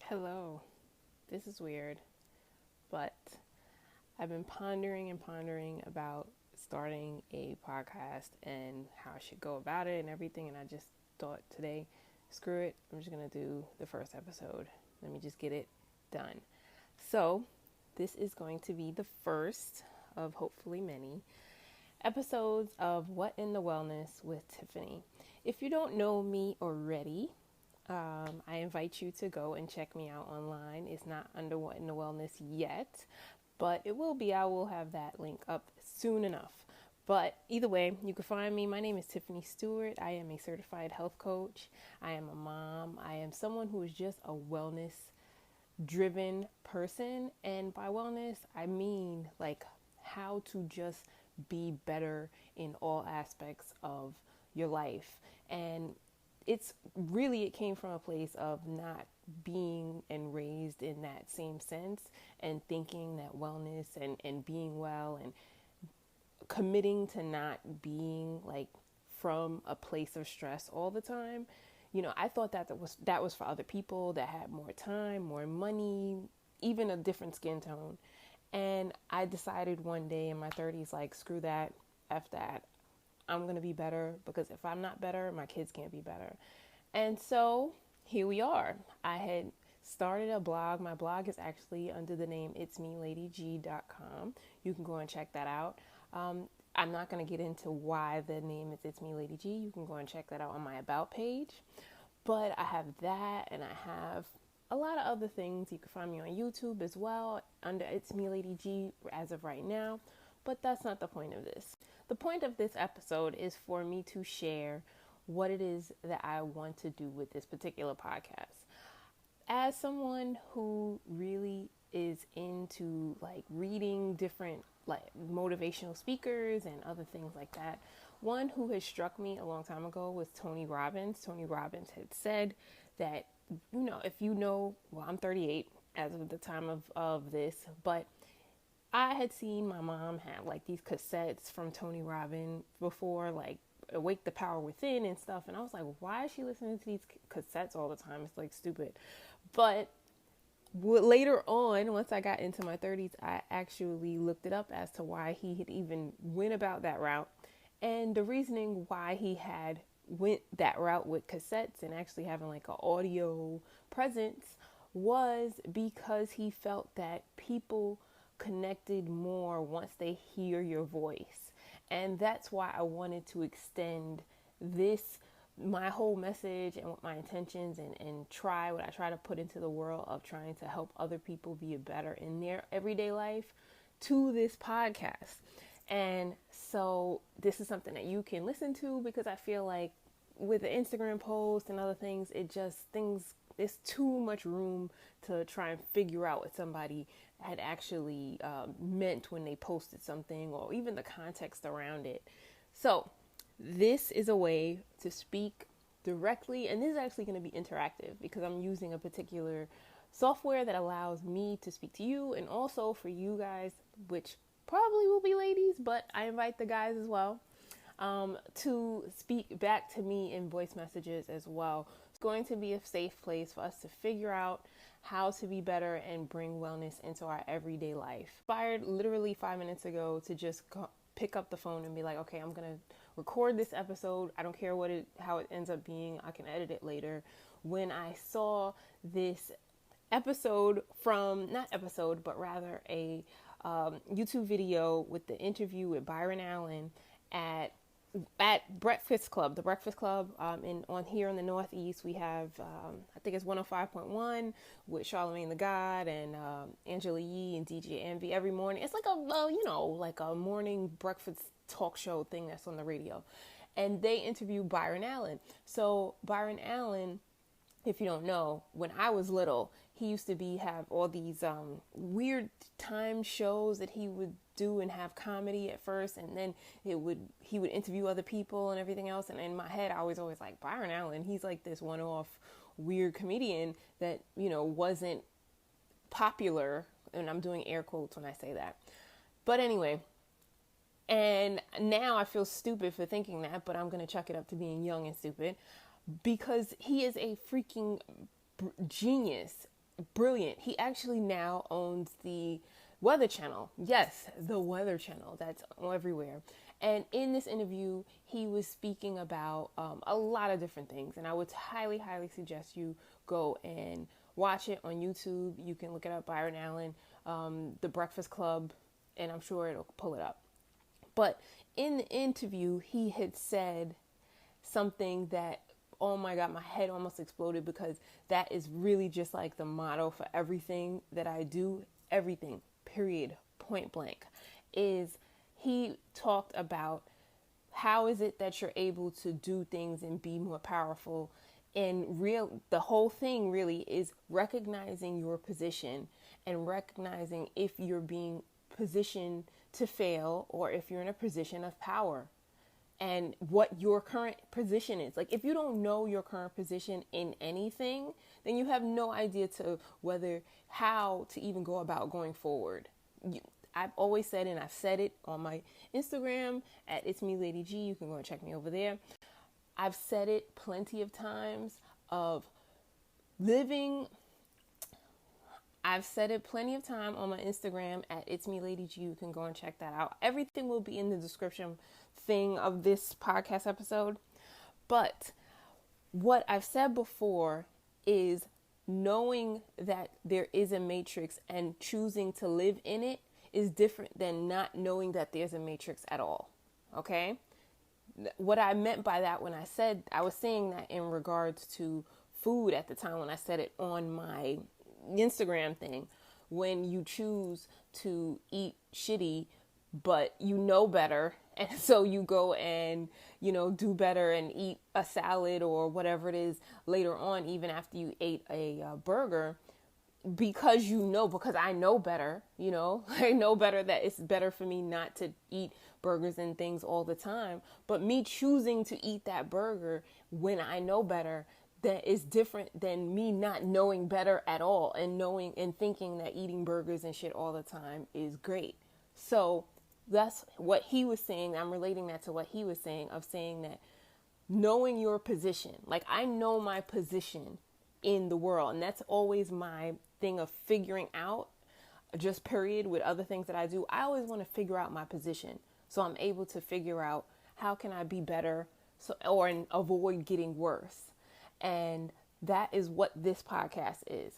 Hello. This is weird, but I've been pondering and pondering about starting a podcast and how I should go about it and everything. And I just thought today, screw it. I'm just going to do the first episode. Let me just get it done. So, this is going to be the first of hopefully many episodes of What in the Wellness with Tiffany. If you don't know me already, I invite you to go and check me out online. It's not under What in the Wellness yet, but it will be. I will have that link up soon enough. But either way, you can find me. My name is Tiffany Stewart. I am a certified health coach. I am a mom. I am someone who is just a wellness driven person. And by wellness, I mean like how to just be better in all aspects of your life. And it came from a place of not being and raised in that same sense and thinking that wellness and being well and committing to not being like from a place of stress all the time. I thought that was for other people that had more time, more money, even a different skin tone. And I decided one day in my 30s, like, screw that, F that. I'm going to be better, because if I'm not better, my kids can't be better. And so here we are. I had started a blog. My blog is actually under the name itsmeladyg.com. You can go and check that out. I'm not going to get into why the name is It's Me Lady G. You can go and check that out on my About page. But I have that, and I have a lot of other things. You can find me on YouTube as well under It's Me Lady G as of right now. But that's not the point of this. The point of this episode is for me to share what it is that I want to do with this particular podcast. As someone who really is into like reading different like motivational speakers and other things like that, one who has struck me a long time ago was Tony Robbins. Tony Robbins had said that, well, I'm 38 as of the time of this, but I had seen my mom have like these cassettes from Tony Robbins before, like Awake the Power Within and stuff. And I was like, why is she listening to these cassettes all the time? It's like stupid. But later on, once I got into my 30s, I actually looked it up as to why he had even went about that route. And the reasoning why he had went that route with cassettes and actually having like an audio presence was because he felt that people connected more once they hear your voice. And that's why I wanted to extend my whole message and what my intentions and try what I try to put into the world of trying to help other people be better in their everyday life to this podcast. And so this is something that you can listen to, because I feel like with the Instagram post and other things, there's too much room to try and figure out what somebody had actually meant when they posted something, or even the context around it. So this is a way to speak directly, and this is actually going to be interactive because I'm using a particular software that allows me to speak to you, and also for you guys, which probably will be ladies, but I invite the guys as well, to speak back to me in voice messages as well. It's going to be a safe place for us to figure out how to be better and bring wellness into our everyday life. Inspired literally 5 minutes ago to just pick up the phone and be like, okay, I'm going to record this episode. I don't care how it ends up being. I can edit it later. When I saw this but rather a YouTube video with the interview with Byron Allen at Breakfast Club, the Breakfast Club, on here in the Northeast. We have, I think it's 105.1 with Charlamagne the God and Angela Yee and DJ Envy every morning. It's like a morning breakfast talk show thing that's on the radio. And they interview Byron Allen. So Byron Allen, if you don't know, when I was little, he used to have all these weird time shows that he would do and have comedy at first, and then he would interview other people and everything else. And in my head, I was always like, Byron Allen, he's like this one-off weird comedian that wasn't popular, and I'm doing air quotes when I say that. But anyway, and now I feel stupid for thinking that, but I'm gonna chuck it up to being young and stupid, because he is a freaking genius brilliant. He actually now owns the Weather Channel. Yes, the Weather Channel. That's everywhere. And in this interview, he was speaking about a lot of different things. And I would highly, highly suggest you go and watch it on YouTube. You can look it up, Byron Allen, The Breakfast Club, and I'm sure it'll pull it up. But in the interview, he had said something that, oh my God, my head almost exploded, because that is really just like the motto for everything that I do. Everything, period, point blank, is he talked about how is it that you're able to do things and be more powerful. And the whole thing really is recognizing your position and recognizing if you're being positioned to fail or if you're in a position of power and what your current position is. Like, if you don't know your current position in anything, then you have no idea to how to even go about going forward. I've always said, and I've said it on my Instagram at It's Me Lady G. You can go and check me over there. I've said it plenty of times of living. I've said it plenty of time on my Instagram at It's Me Lady G. You can go and check that out. Everything will be in the description thing of this podcast episode. But what I've said before is knowing that there is a matrix and choosing to live in it is different than not knowing that there's a matrix at all. Okay? What I meant by that when I was saying that in regards to food at the time when I said it on my Instagram thing, when you choose to eat shitty, but you know better, and so you go and, do better and eat a salad or whatever it is later on, even after you ate a burger, because I know better, I know better that it's better for me not to eat burgers and things all the time. But me choosing to eat that burger when I know better, that is different than me not knowing better at all and knowing and thinking that eating burgers and shit all the time is great. So that's what he was saying. I'm relating that to what he was saying, of saying that knowing your position, like I know my position in the world, and that's always my thing of figuring out, just period, with other things that I do. I always want to figure out my position so I'm able to figure out how can I be better or avoid getting worse. And that is what this podcast is.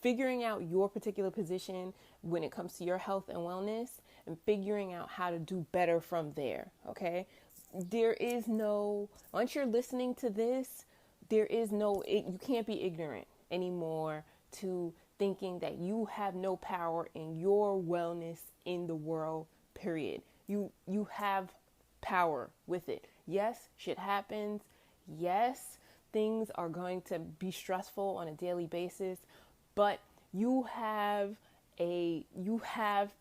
Figuring out your particular position when it comes to your health and wellness, and figuring out how to do better from there. Okay? Once you're listening to this, you can't be ignorant anymore to thinking that you have no power in your wellness in the world, period. You have power with it. Yes, shit happens. Yes, things are going to be stressful on a daily basis, but you have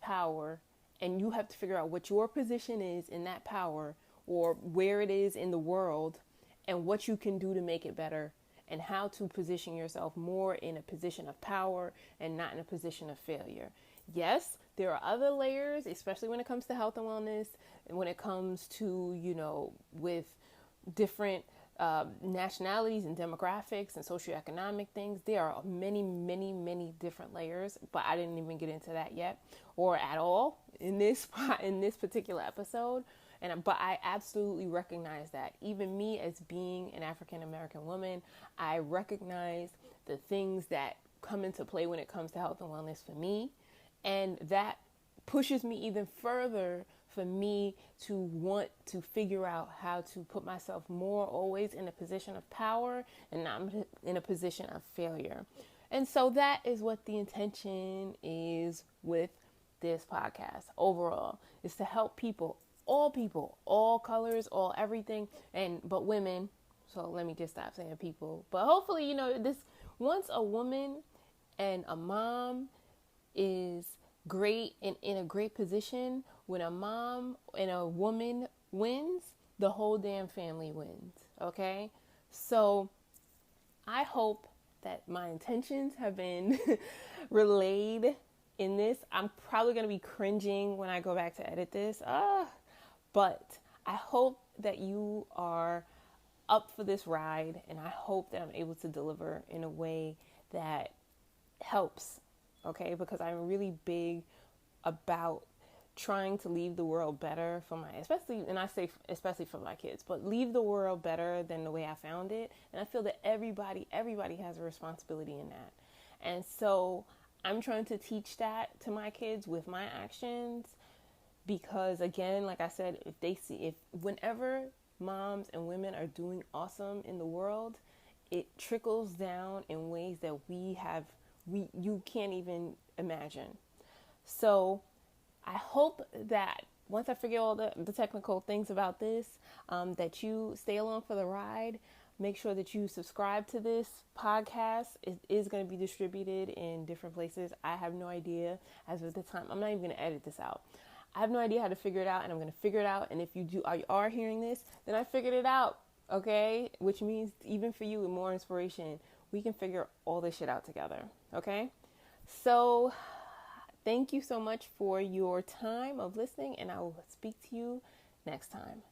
power, and you have to figure out what your position is in that power, or where it is in the world, and what you can do to make it better, and how to position yourself more in a position of power and not in a position of failure. Yes, there are other layers, especially when it comes to health and wellness, and when it comes to, with different nationalities and demographics and socioeconomic things. There are many, many, many different layers, but I didn't even get into that yet or at all in this particular episode. But I absolutely recognize that. Even me, as being an African American woman, I recognize the things that come into play when it comes to health and wellness for me. And that pushes me even further for me to want to figure out how to put myself more always in a position of power and not in a position of failure. And so that is what the intention is with this podcast overall, is to help people, all colors, all everything, but women. So let me just stop saying people. But hopefully, once a woman and a mom is great and in a great position, when a mom and a woman wins, the whole damn family wins. Okay? So I hope that my intentions have been relayed in this. I'm probably going to be cringing when I go back to edit this. But I hope that you are up for this ride, and I hope that I'm able to deliver in a way that helps, okay? Because I'm really big about trying to leave the world better for my, especially, and I say especially for my kids, but leave the world better than the way I found it. And I feel that everybody has a responsibility in that. And so I'm trying to teach that to my kids with my actions, because again, like I said, if whenever moms and women are doing awesome in the world, it trickles down in ways that you can't even imagine. So I hope that once I figure all the technical things about this, that you stay along for the ride. Make sure that you subscribe to this podcast. It is going to be distributed in different places. I have no idea as of the time. I'm not even going to edit this out. I have no idea how to figure it out, and I'm going to figure it out. And if you are hearing this, then I figured it out, okay? Which means even for you with more inspiration, we can figure all this shit out together, okay? So thank you so much for your time of listening, and I will speak to you next time.